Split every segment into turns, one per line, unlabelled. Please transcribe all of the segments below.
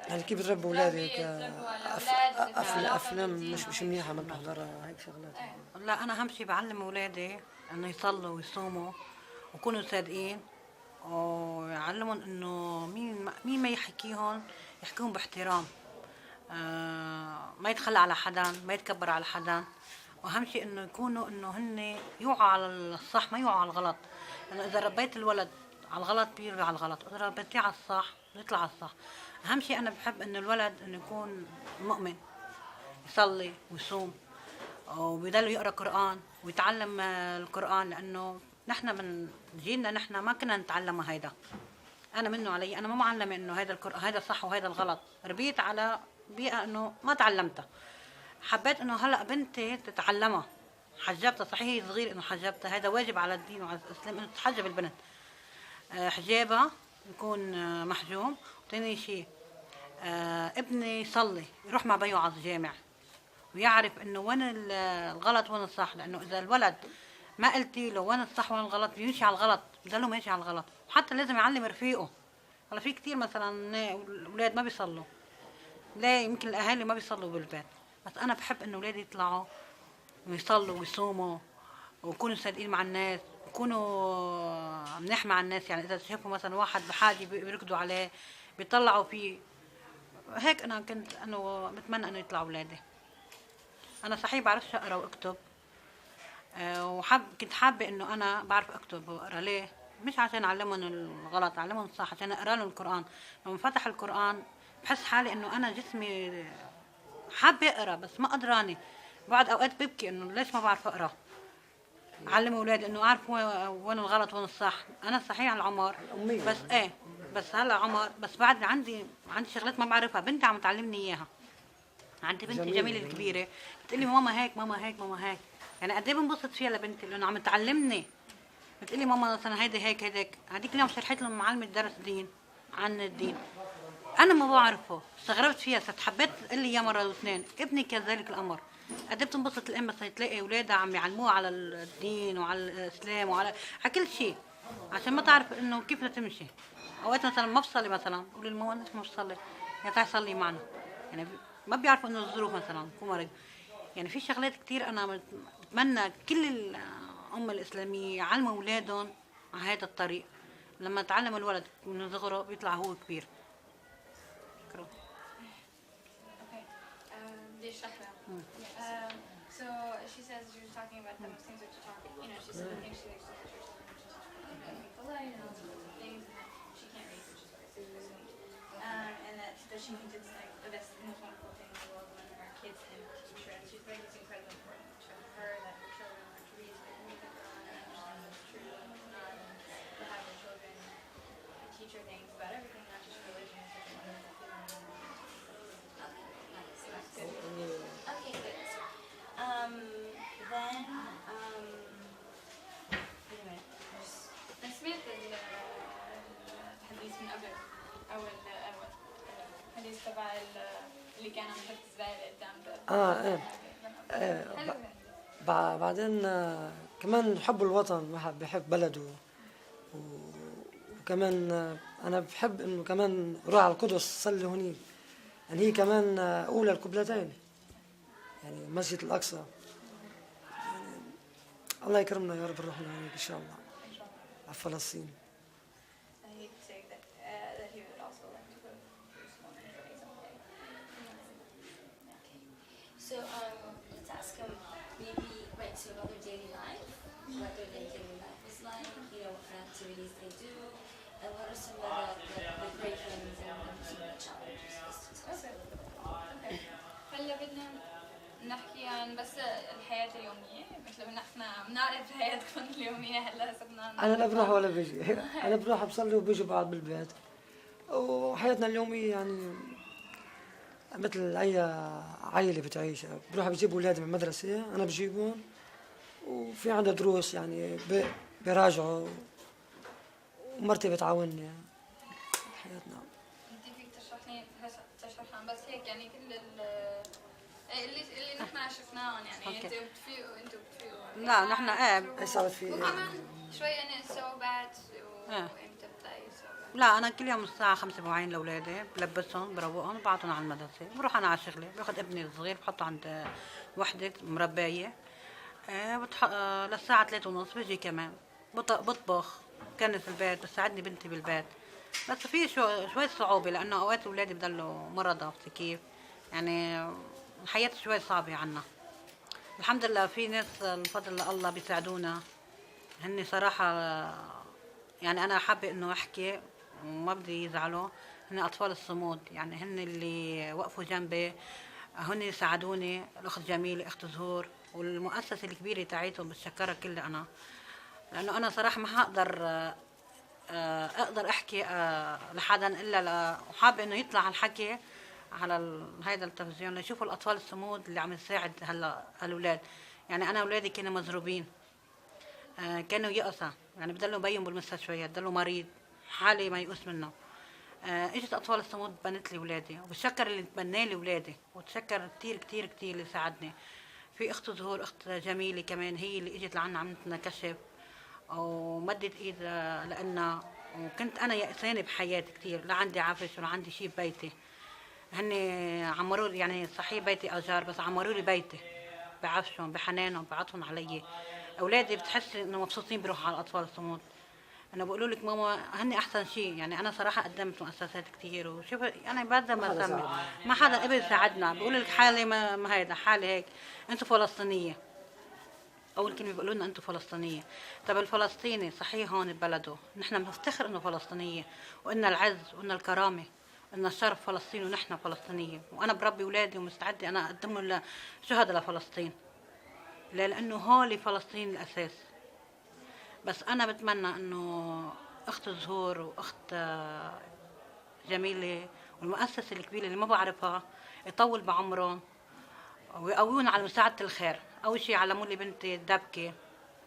يعني كيف بتربوا اولادك؟ افلام مش منيحه ما بتحضرها هيك شغلات؟
لا انا اهم شيء بعلم اولادي انه يصلوا ويصوموا ويكونوا صادقين، ويعلمهم انه مين ما يحكيهم يحكيهم باحترام، ما يتخلى على حدا، ما يتكبر على حدا، واهم شيء انه يكونوا انه هن يوعوا على الصح ما يوعوا على الغلط، لانه اذا ربيت الولد على الغلط بيرجع على الغلط، واذا ربيتيه على الصح بيطلع على الصح. اهم شيء انا بحب انه الولد انه يكون مؤمن، يصلي ويصوم وبيضل يقرا قرآن ويتعلم القرآن، لأنه نحن من جيلنا نحن ما كنا نتعلم هيدا. أنا منه علي، أنا ما معلمة إنه هيدا القرآن هيدا صح وهيدا الغلط، ربيت على بيئة إنه ما تعلمتها. حبيت إنه هلا بنتي تتعلمها، حجبتها صحيح هي صغير إنه حجبتها، هيدا واجب على الدين وعلى الإسلام إنه تحجب البنت. حجابها يكون محجوم. وثاني شيء ابني يصلي يروح مع بيو على الجامع ويعرف انه وين الغلط وين الصح، لانه اذا الولد ما قلتي له وين الصح وين الغلط بيمشي على الغلط، بضله ماشي على الغلط. وحتى لازم يعلم رفيقه. هلا في كثير مثلا اولاد ما بيصلوا، ليه؟ يمكن الاهالي ما بيصلوا بالبيت، بس انا بحب انه اولادي يطلعوا ويصلوا ويصوموا ويكونوا صادقين مع الناس، يكونوا منيح مع الناس. يعني اذا شافوا مثلا واحد بحاجه بيركضوا عليه بيطلعوا فيه. هيك انا كنت انه بتمنى انه يطلعوا اولادي. انا صحيح بعرفش اقرا واكتب، كنت حابه انه انا بعرف اكتب واقرا. ليه؟ مش عشان اعلمهم الغلط، اعلمهم الصح، عشان اقرا لهم القران. لما فتح القران بحس حالي انه انا جسمي حابه اقرا بس ما قدراني. بعد اوقات ببكي انه ليش ما بعرف اقرا. علم اولادي انه اعرف وين الغلط وين الصح. انا صحيح على العمر بس بس هلا عمر، بس بعد عندي شغلات ما بعرفها، بنتي عم تعلمني اياها. عندي بنتي جميلة الكبيرة بتقول لي ماما هيك ماما هيك ماما هيك، يعني قد ايه بنبسط فيها لبنتي لانه عم تعلمني. بتقول لي ماما مثلا هيدي هيك هيك. هذيك اليوم شرحت لهم معلمة درس دين عن الدين، انا ما بعرفه، استغربت فيها، صرت حبيت تقول لي اياه مره واثنين. ابني كذلك الامر، قد ايه بتنبسط الام بس تلاقي اولادها عم يعلموها على الدين وعلى الاسلام وعلى كل شيء، عشان ما تعرف انه كيف بدها تمشي. اوقات مثلا ما بصلي، مثلا بقول لماما ليش ما بصلي؟ يا تعي صلي معنا. يعني ما بيعرفوا انه الظروف مثلا بكون مرض. يعني في شغلات كثير انا بتمنى كل الامه الاسلاميه يعلموا اولادهم على هذا الطريق. لما تعلم الولد من صغره بيطلع هو كبير. شكرا.
So she says she was talking about the Muslims that you talk, you know, she said the things she likes to do, you know, things that she can't read, which is very sweet. And that she thinks it's like the best, the most wonderful thing in the world when our kids can teach her. And she's like, it's incredibly important to her that her children learn to read and read the Quran and understand what's true and what's not, and to have her children teach her things about everything, not just religion. It's such a wonderful feeling.
Okay, good. Then, wait a minute.
أنا سمعت الحديث من قبل أو الحديث تبع اللي كان عم يحط الزبالة قدام
بعدين كمان حب الوطن، الواحد بحب بلده. وكمان أنا بحب إنه كمان روح على القدس صلي هنيك، يعني هي كمان أولى القبلتين، يعني مسجد الأقصى. يعني الله يكرمنا يا رب نروح هناك إن شاء الله على فلسطين.
So let's ask him maybe right to about their daily life, what their daily life is like, you know, what activities they do, and what are some of the great things and some of the challenges.
هلا بدنا نحكي عن بس الحياة اليومية، مثل ما احنا بنعرف حياتكم اليومية. هلا صرنا
أنا لا بروح ولا بيجي، أنا بروح بصلي وبيجي بقعد بالبيت. وحياتنا اليومية يعني مثل أي عائلة بتعيش، بروح بجيب أولادي من المدرسة، أنا بجيبهم وفي عندها دروس يعني براجعوا ومرتي بتعاونني. حياتنا
انت فيك تشرح بس هيك يعني كل اللي نحن شفناهم، يعني انتوا بتفيقوا
لا نحن
صارت في
وكمان شوي يعني الثوبات وامتى بتلاقي ثوبات
لا انا كل يوم الساعه 5 بوعين لاولادي، بلبسهم بروقهم ببعتهم على المدرسه، بروح انا على شغلي، باخذ ابني الصغير بحطه عند وحده مربايه. للساعه 3 ونص بيجي كمان بطبخ، كنس البيت، بساعدني بنتي بالبيت. بس في شوي صعوبه لانه اوقات اولادي بضلوا مرضى، عرفتي كيف يعني. الحياه شوي صعبه عنا. الحمد لله في ناس الفضل لله بيساعدونا، هني صراحة يعني أنا حابة إنه أحكي وما بدي يزعلوا. هن أطفال الصمود، يعني هن اللي وقفوا جنبي، هن ساعدوني، الأخت جميلة، أخت زهور، والمؤسسة الكبيرة تاعيتهم بتشكرها كلها أنا، لأنه أنا صراحة ما هقدر أقدر أحكي لحدا إلا وحابة إنه يطلع الحكي على هيدا التلفزيون ليشوفوا الأطفال الصمود اللي عم يساعد هلا هالأولاد. يعني أنا أولادي كانوا مضروبين، كانوا يأسى، يعني بضلوا مبين بالمستشفيات، بضلوا مريض حالي ما يؤس منه. اجت اطفال الصمود بنت لي ولادي، وبتشكر اللي تبنى لي ولادي، وتشكر كثير كثير كثير اللي ساعدني. في اخت زهور، اخت جميله كمان، هي اللي اجت لعنا عملت لنا كشف ومدت ايد لنا. وكنت انا يأسانه بحياتي كثير، لا عندي عفش ولا عندي شيء ببيتي. هني عمروا لي، يعني صحيح بيتي اجار بس عمروا لي بيتي بعفشهم بحنانهم بعطفهم علي. اولادي بتحسي انه مبسوطين بيروحوا على الاطفال الصمود. انا بقولوا لك ماما هني احسن شيء. يعني انا صراحه قدمت مؤسسات كثير وشوف انا بقدر ما اسمي، ما حدا قبل ساعدنا. بقول لك حالي ما هيدا حالي هيك. انتم فلسطينيه، اول كلمه بيقولوا لنا انتم فلسطينيه. طب الفلسطيني صحيح هون ببلده، نحن بنفتخر انه فلسطينيه، وان العز وان الكرامه ان الشرف فلسطين، ونحن فلسطينيه. وانا بربي اولادي ومستعده انا اقدمهم لشهداء لفلسطين، لانه هولي فلسطين الاساس. بس انا بتمنى انه اخت زهور واخت جميله والمؤسسه الكبيره اللي ما بعرفها يطول بعمرهم ويقوون على مساعده الخير. اول شيء علموا لي بنتي الدبكه،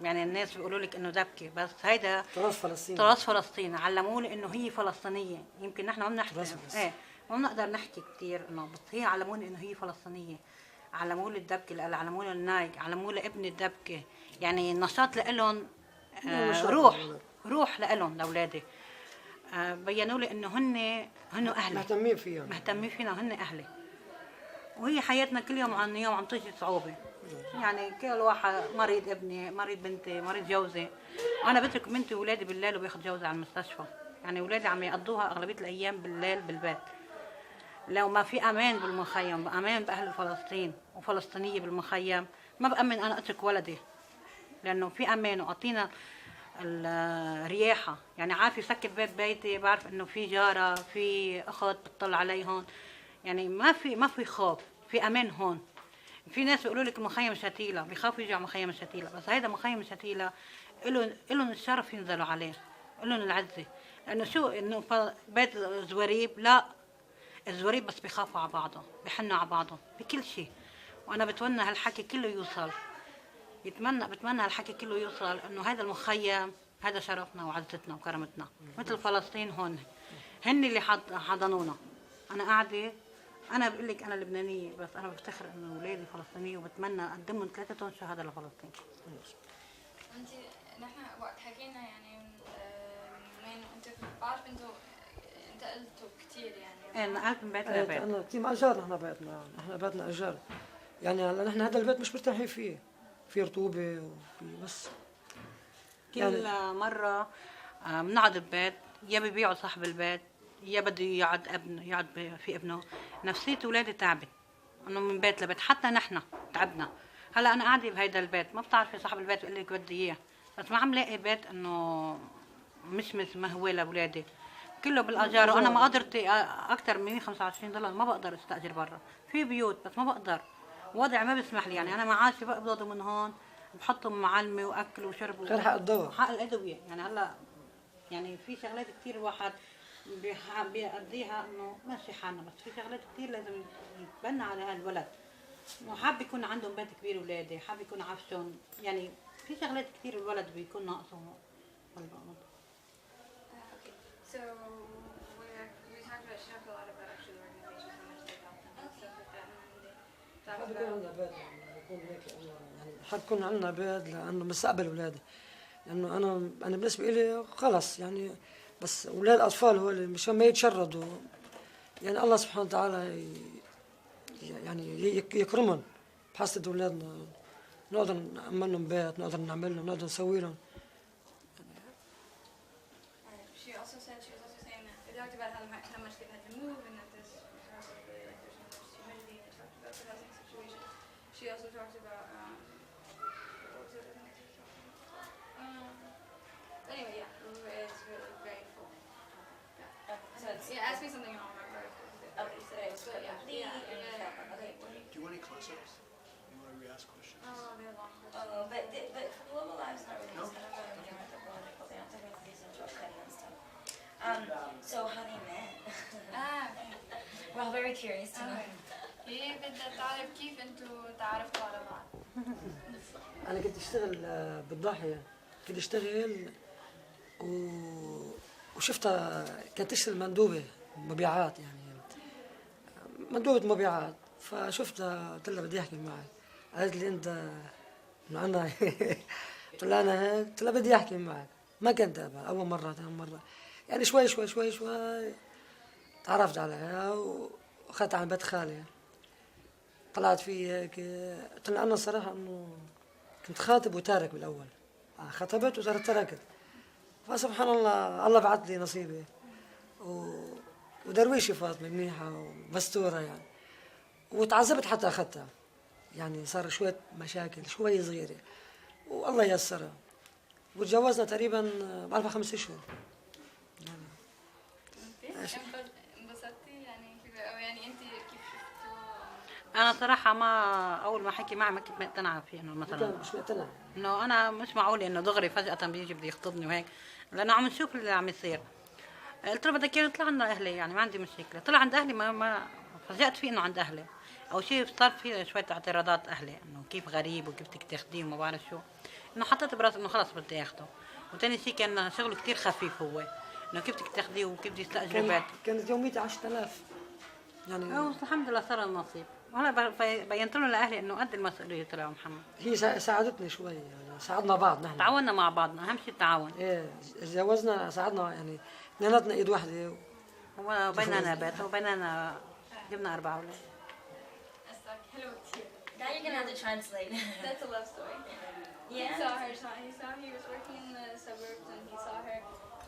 يعني الناس بيقولوا لك انه دبكه بس هيدا
تراث فلسطين.
تراث فلسطين. علموا لي انه هي فلسطينيه، يمكن نحن ما بنحكي ايه ما بنقدر نحكي كثير انه، بس هي علموني انه هي فلسطينيه. علموا لي الدبكه، علموا لي النايك، علموا لي ابني الدبكه. يعني النشاط لهم روح لهم لاولادي. بينوا لي انه هن اهلي، مهتمين فينا، هن اهلي. وهي حياتنا كل يوم عن يوم عم تيجي صعوبه، يعني كل واحد مريض، ابني مريض، بنتي مريض، جوزي. وانا بترك بنتي واولادي بالليل وباخذ جوزي على المستشفى. يعني اولادي عم يقضوها اغلبيه الايام بالليل بالبيت. لو ما في امان بالمخيم، امان باهل فلسطين وفلسطينيه بالمخيم، ما بامن انا اترك ولدي، لانه في امان واعطينا الرياحه. يعني عارفه سكر بيتي، بعرف انه في جاره، في اخت بتطلع علي هون. يعني ما في خوف، في امان هون. في ناس بيقولوا لك المخيم شتيله، بيخافوا يجوا على مخيم شتيله، بس هيدا مخيم شتيله لهم الشرف ينزلوا عليه، لهم العزه. لانه شو انه بيت زوريب، لا الزوريب بس بيخافوا على بعضهم، بيحنوا على بعضهم بكل شيء. وانا بتمنى هالحكي كله يوصل، بتمنى هالحكي كله يوصل، انه هذا المخيم هذا شرفنا وعزتنا وكرامتنا، مثل فلسطين هون هن اللي حضنونا. انا قاعده، انا بقول لك انا لبنانيه، بس انا بفتخر انه اولادي فلسطينيه، وبتمنى اقدم 3 طن شهاده لفلسطين.
انت نحن وقت حكينا يعني من انت بعرف انتوا انتقلتوا كثير يعني.
ايه نقلت من بيت لبيت.
انا تيم اجار، نحن بيتنا اجار. يعني هلا نحن هذا البيت مش مرتاحين فيه، في رطوبه وفي بس
كل يعني مره بنقعد ببيت، يا بيبيعوا صاحب البيت يا بده يقعد في ابنه. نفسيه اولادي تعبت انه من بيت لبيت، حتى نحن تعبنا. هلا انا قاعده بهيدا البيت، ما بتعرفي صاحب البيت بيقول لك بدي اياه، بس ما عم لاقي بيت انه مش ما هو لاولادي، كله بالاجار. وانا ما قدرتي اكثر من $125 ما بقدر استاجر برا. في بيوت بس ما بقدر، وضعي ما بيسمح لي. يعني انا معاشي بقبضه من هون، بحطهم معلمه واكل وشرب
غير حق الدواء،
حق الادويه. يعني هلا يعني في شغلات كثير الواحد بيقضيها انه ماشي حالنا، بس في شغلات كثير لازم يتبنى على هالولد، انه حاب يكون عندهم بيت كبير اولادي، حاب يكون عفشهم. يعني في شغلات كثير الولد بيكون ناقصه.
Okay, so we talked about, she talked a lot about actually the organization, how much they helped them and stuff like that, and then talked about
حاب يكون عندنا بيت لانه مستقبل اولادي. لانه انا بالنسبه لي خلص، يعني بس أولاد الأطفال هو اللي مشان ما يتشردوا، يعني الله سبحانه وتعالى يعني يكرمهم بحسد أولادنا، نقدر نعمل لهم بيت، نقدر نعمل لهم، نقدر نسوي لهم.
She also said, she was also saying that they talked about how much they've had to move and that this probably like there's not much humidity. They talked about the housing situation. She also talked about what was it? I think she was talking about. Anyway, yeah, it's really very full. Yeah.
So it's
Yeah, ask me something and I'll remember.
okay. So it was
But yeah,
complete
yeah,
and
yeah.
okay.
Do you want any close-ups? You want to re-ask questions?
Oh, they're long.
But for global lives, not really.
No.
It's kind of a the political. They don't have to these intro cutting and stuff. So how they met? We're all very curious to know.
هي بدها تعرف كيف انتوا تعرفتوا على بعض.
أنا كنت أشتغل بالضاحية، كنت أشتغل وشفتها كانت تشتغل مندوبة مبيعات، يعني مندوبة مبيعات، فشفتها قلت لها بدي أحكي معك، قالت لي أنت من عنا قلت لها أنا هيك، قلت لها بدي أحكي معك، ما كنت أبغى أول مرة ثاني مرة، يعني شوي شوي شوي شوي تعرفت عليها وأخذتها عن بيت خالي، طلعت فيه هيك، قلت لها أنا الصراحة إنه كنت خاطب وتارك بالأول، خطبت وتركت، فسبحان الله الله بعث لي نصيبي ودرويشي فاطمة منيحة ومستورة يعني، وتعذبت حتى أخذتها، يعني صار شوية مشاكل شوي صغيرة والله يسرها، وتجوزنا تقريبا بعد 5 أشهر.
انبسطتي يعني أو يعني انت كيف شفتوا؟
انا صراحه ما اول ما حكي معه ما كنت مقتنعه فيه انه مثلا
مش مقتنع
انه انا مش معقول انه دغري فجاه بيجي بده يخطبني وهيك، لانه عم نشوف اللي عم يصير. قلت له بدك اياه نطلع عند اهلي، يعني ما عندي مشكله. طلع عند اهلي ما فاجأت فيه انه عند اهلي، او شيء صار فيه شويه اعتراضات اهلي انه كيف غريب وكيف بدك تاخذيه وما بعرف شو، انه حطيت براسي انه خلص بدي اخذه. وثاني شيء كان شغله كثير خفيف هو، انه كيف بدك تاخذيه وكيف بدك تستاجري بيت.
كانت يوميته 10,000 يعني.
الحمد لله صار النصيب، وهلا بينت لهم لاهلي انه قد المسؤوليه طلع محمد.
هي ساعدتني شوي، يعني ساعدنا بعض نحن،
تعاوننا مع بعضنا، اهم شيء التعاون.
ايه تجوزنا ساعدنا يعني اثنيناتنا ايد واحده
وبيننا بيت وبيننا جبنا 4 أولاد.
That's like hello كثير.
Now you're gonna have to translate.
That's a love story. He
Yeah.
saw her. He was working in the suburbs and he saw her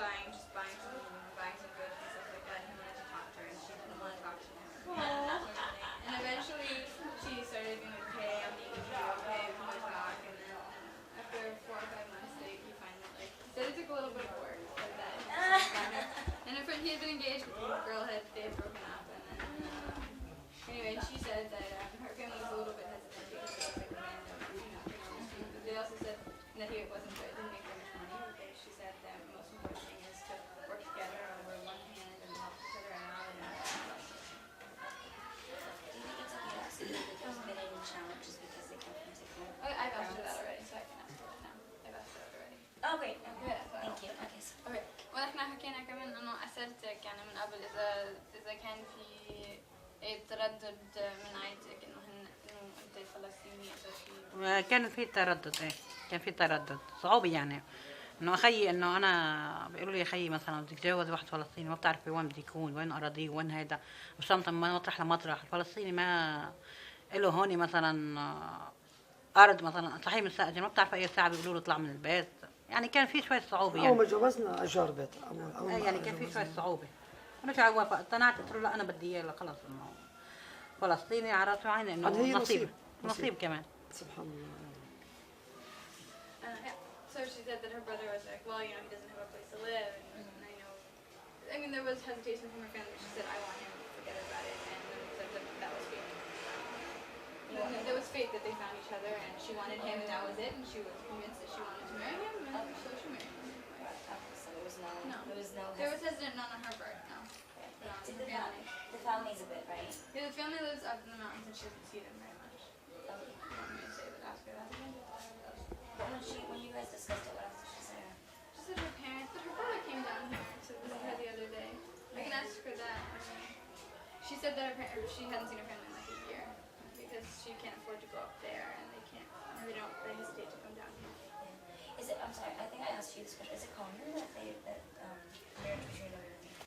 buying some goods and stuff like that. And he wanted to talk to her and she didn't want to talk to him. And eventually she started being like, "Hey, I'm meeting you. Okay, we want to talk." And then after 4 or 5 months, he finally he said it took a little bit of work, but that and a friend he had been engaged with the girl they had broken up and then anyway she said that her family was a little bit hesitant because it was like a random but they also said that he didn't make very much money, but she said that the most important thing is to work together over one hand and help each other out and
Do you think it's okay to ask if there's been any challenges because they come from different
I've asked her that already so I can ask her now. I've asked her that already.
Oh great. Okay.
Yeah, so-
Thank you. Okay. So.
Okay. ونحن حكينا كمان انه اسئلتك يعني من قبل اذا كان في اي تردد من عائلتك انه انت فلسطيني او شيء.
كان في تردد، ايه كان في تردد صعوبة، يعني انه اخيي انه انا بيقولوا لي اخيي مثلا بدك تتجوز واحد فلسطيني ما بتعرفي وين بده يكون، وين اراضيه، وين هيدا، وشنطه من مطرح لمطرح. الفلسطيني ما له هون مثلا ارض مثلا صحيح مستاجر، ما بتعرف اي ساعه بيقولوا له اطلع من البيت، يعني كان في شويه صعوبه
اول ما
يعني.
جوزنا اجار بيت أول ما
يعني كان في شويه صعوبه. انا شو وافق اقتنعت، قلت له لا انا بدي اياه خلص انه فلسطيني على راسي وعيني، انه
هي
نصيب
نصيب.
نصيب كمان.
سبحان الله.
Yeah. So she said that her brother was like, well, he doesn't have a place to live, and I know. I mean, there was hesitation from her family. She said, I want him to forget about it, and then said that was fate. There was fate that they found each other, and she wanted him, and that was it. And she was convinced that she wanted to marry him, and so she married him.
So there was no.
No.
There was no.
There was hesitation none on her part, no.
Did the family's a bit right?
Yeah, the family lives up in the mountains, and she doesn't see them very much.
Okay.
You want me to say that? Ask her that again.
But when you guys discussed it, what else did she say?
She said her parents, but her brother came down here to visit her the other day. I can ask her that. She said that she hadn't seen her family in like a year because she can't afford to go up there, and they hesitate to come down here.
Is it? I'm sorry. I think I asked you this question. Is it common that
marriage between a